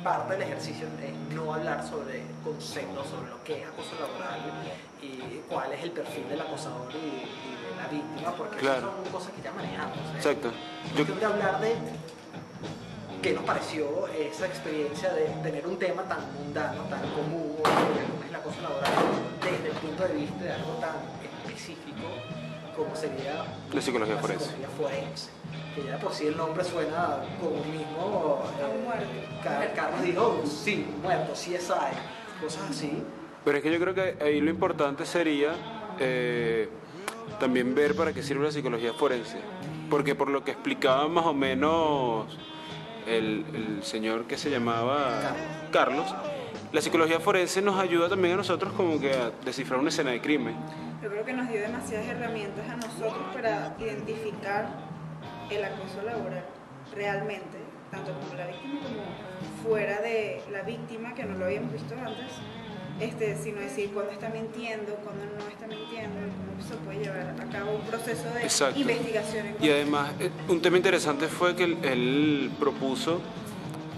parte del ejercicio es no hablar sobre conceptos, sobre lo que es acoso laboral y cuál es el perfil del acosador y de la víctima, porque claro, son cosas que ya manejamos. Exacto. Yo quiero hablar de qué nos pareció esa experiencia de tener un tema tan mundano, tan común, como es el acoso laboral, desde el punto de vista de algo tan específico como sería la psicología forense. Que ya por sí el nombre suena como mismo. Carlos dijo, sí, muerto, sí es hay, cosas así. Pero es que yo creo que ahí lo importante sería también ver para qué sirve la psicología forense. Porque por lo que explicaba más o menos el señor que se llamaba Carlos, la psicología forense nos ayuda también a nosotros como que a descifrar una escena de crimen. Yo creo que nos dio demasiadas herramientas a nosotros para identificar el acoso laboral realmente, tanto como la víctima como fuera de la víctima, que no lo habíamos visto antes, sino decir cuándo está mintiendo, cuándo no está mintiendo, y cómo se puede llevar a cabo un proceso de Exacto. investigación. Y además, un tema interesante fue que él propuso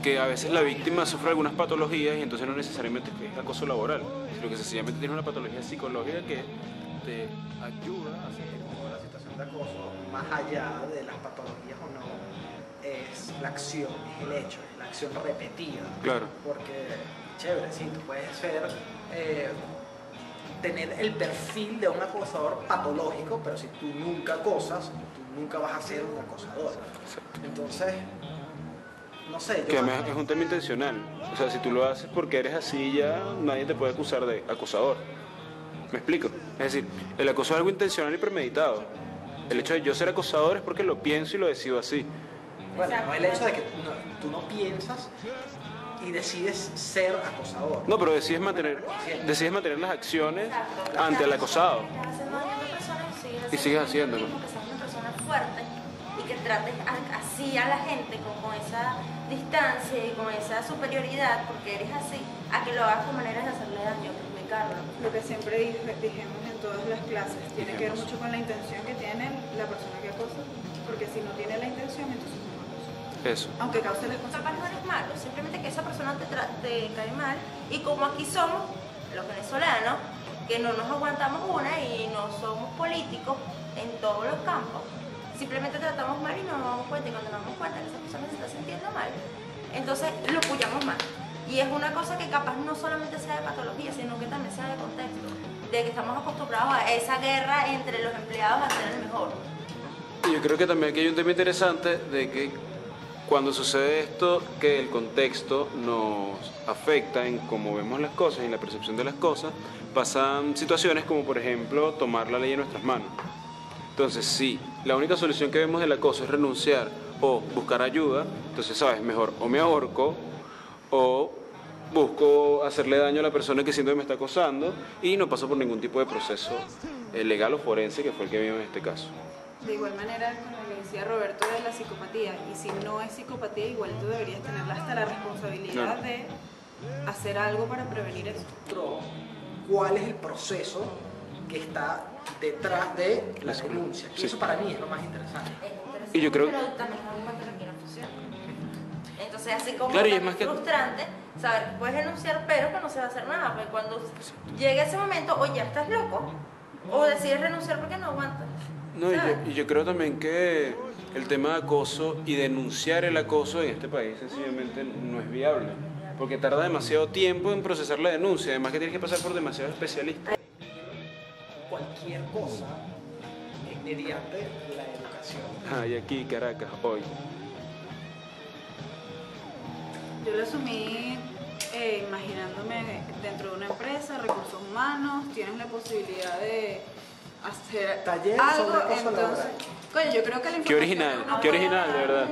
que a veces la víctima sufre algunas patologías y entonces no necesariamente es acoso laboral, sino que sencillamente tiene una patología psicológica que te ayuda a seguir como la situación de acoso, más allá de las patologías o no, es la acción, es el hecho, es la acción repetida. Claro. Porque, chévere, sí, tú puedes ser, tener el perfil de un acosador patológico, pero si tú nunca acosas, tú nunca vas a ser un acosador. Exacto. Entonces, no sé. Que además es un tema intencional. O sea, si tú lo haces porque eres así, ya nadie te puede acusar de acosador. ¿Me explico? Es decir, el acoso es algo intencional y premeditado. El hecho de yo ser acosador es porque lo pienso y lo decido así. Bueno, no el hecho de que tú no piensas y decides ser acosador. No, pero decides mantener las acciones ante el acosado. Y sigues haciéndolo. Que seas una persona fuerte y que trates así a la gente con esa distancia y con esa superioridad, porque eres así, a que lo hagas con maneras de hacerle daño, explicarlo. Lo que siempre dijimos en todas las clases, tiene que ver mucho con la intención que tiene la persona que acosa, porque si no tiene la intención, entonces no acosa. Eso. Aunque cause las Capaz consecuencias. no eres malo, simplemente que esa persona te cae mal, y como aquí somos los venezolanos, que no nos aguantamos una y no somos políticos en todos los campos, simplemente tratamos mal y no nos damos cuenta, y cuando nos damos cuenta que esa persona se está sintiendo mal, entonces lo apoyamos mal. Y es una cosa que capaz no solamente sea de patología, sino que también sea de contexto, de que estamos acostumbrados a esa guerra entre los empleados a ser el mejor. Y yo creo que también aquí hay un tema interesante de que cuando sucede esto, que el contexto nos afecta en cómo vemos las cosas y en la percepción de las cosas, pasan situaciones como por ejemplo tomar la ley en nuestras manos. Entonces, si la única solución que vemos del acoso es renunciar o buscar ayuda, entonces, ¿sabes? Mejor o me ahorco o busco hacerle daño a la persona que siento que me está acosando y no paso por ningún tipo de proceso legal o forense, que fue el que vimos en este caso. De igual manera, como le decía Roberto, de la psicopatía, y si no es psicopatía, igual tú deberías tener hasta la responsabilidad de hacer algo para prevenir eso. ¿Cuál es el proceso que está detrás de la denuncia? Y eso para mí es lo más interesante. Y yo creo... Pero también es un cuento que no funciona. Entonces, así como Claro, y es es más que... frustrante saber que puedes denunciar, pero que no se va a hacer nada. Porque cuando llegue ese momento, o ya estás loco, o decides renunciar porque no aguantas. No, y yo creo también que el tema de acoso y denunciar el acoso en este país sencillamente no es viable, porque tarda demasiado tiempo en procesar la denuncia, además que tienes que pasar por demasiados especialistas. Cualquier cosa es mediante la educación. Y aquí, Caracas, hoy. Yo lo asumí imaginándome dentro de una empresa, recursos humanos, tienes la posibilidad de hacer Taller algo, sobre acoso entonces, laboral. Coño, yo creo que la Qué original, qué original, de verdad.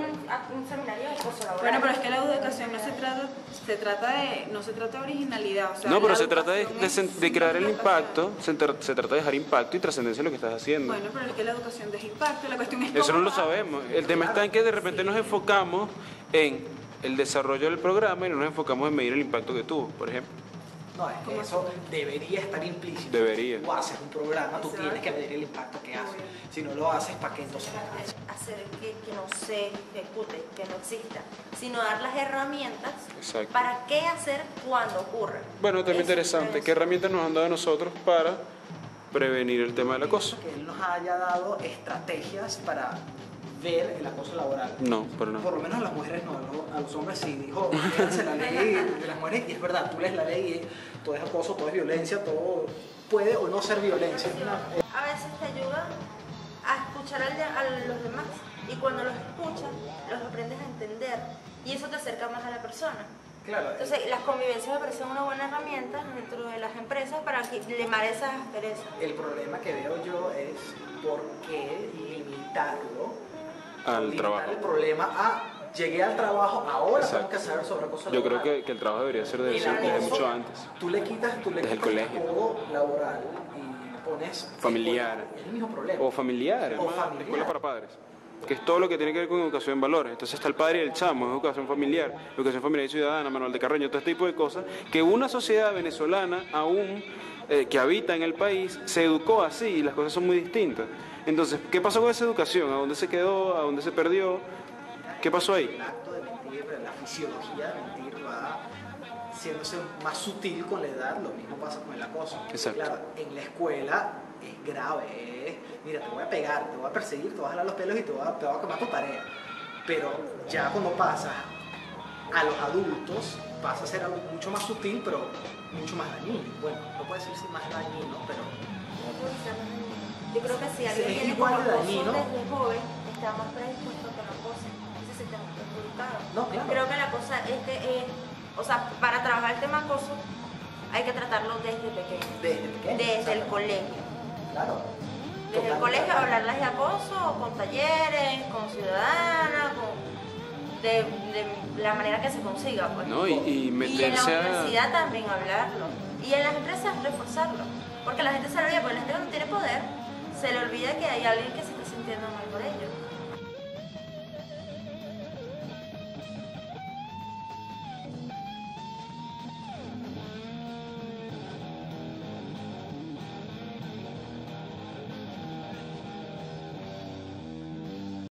Un seminario de acoso laboral. Bueno, pero es que la educación no se trata de originalidad, o sea, No, pero la se trata educación es de crear el educación. impacto, se trata de dejar impacto y trascendencia en lo que estás haciendo. Bueno, pero es que la educación deja impacto, la cuestión es Eso no cómo lo va. sabemos. El tema está en que de repente nos enfocamos en el desarrollo del programa y no nos enfocamos en medir el impacto que tuvo, por ejemplo. No, es que eso debería estar implícito. Debería. Tú haces un programa, tú tienes que medir el impacto que haces. Si no lo haces, ¿para qué entonces? Hacer que no se ejecute, que no exista, sino dar las herramientas Exacto. para qué hacer cuando ocurra. Bueno, también Eso interesante. es. ¿Qué herramientas nos han dado a nosotros para prevenir el tema del acoso? Que él nos haya dado estrategias para ver el acoso laboral. No, pero no. Por lo menos a las mujeres no, a los hombres sí. Dijo, léanse la ley de las mujeres, y es verdad, tú lees la ley y todo es acoso, todo es violencia, todo puede o no ser violencia. A veces te ayuda a escuchar a los demás y cuando los escuchas, los aprendes a entender y eso te acerca más a la persona. Claro, Entonces, las convivencias me parecen una buena herramienta dentro de las empresas para limar esas asperezas. el problema que veo yo es por qué limitarlo Al limitar trabajo. el problema a llegué al trabajo, ahora tengo Exacto. que saber sobre acoso Yo laboral. creo que el trabajo debería ser desde, El desde acoso, mucho antes. Tú le quitas Desde el colegio. todo laboral y pones Familiar. Es el mismo problema. O familiar, O hermano, familiar. escuela para padres. Que es todo lo que tiene que ver con educación en valores. Entonces está el padre y el chamo, educación familiar y ciudadana, manual de Carreño, todo este tipo de cosas, que una sociedad venezolana aún que habita en el país se educó así y las cosas son muy distintas. Entonces, ¿qué pasó con esa educación? ¿A dónde se quedó? ¿A dónde se perdió? ¿Qué pasó ahí? El acto de mentir, la fisiología de mentir va haciéndose más sutil con la edad, lo mismo pasa con el acoso. Exacto. Claro, en la escuela es grave, mira, te voy a pegar, te voy a perseguir, te voy a jalar los pelos y te voy a quemar tu tarea. Pero ya cuando pasa a los adultos, pasa a ser algo mucho más sutil, pero mucho más dañino. Bueno, no puede decirse más dañino, pero Yo creo que si alguien Es tiene igual como de acoso dañino. desde joven, está más predispuesto a que lo acosen y se siente más perjudicado. No, claro. Creo que la cosa es que, o sea, para trabajar el tema acoso hay que tratarlo desde pequeño. desde pequeño. Desde el ¿sabes? colegio. Claro. Desde el colegio hablarlas de acoso, con talleres, con ciudadanas, de la manera que se consiga. Pues. ¿No? Y Y en la meterse a... universidad también hablarlo. Y en las empresas reforzarlo. Porque la gente se lo olvida, porque la gente cuando tiene poder, se le olvida que hay alguien que se está sintiendo mal por ello.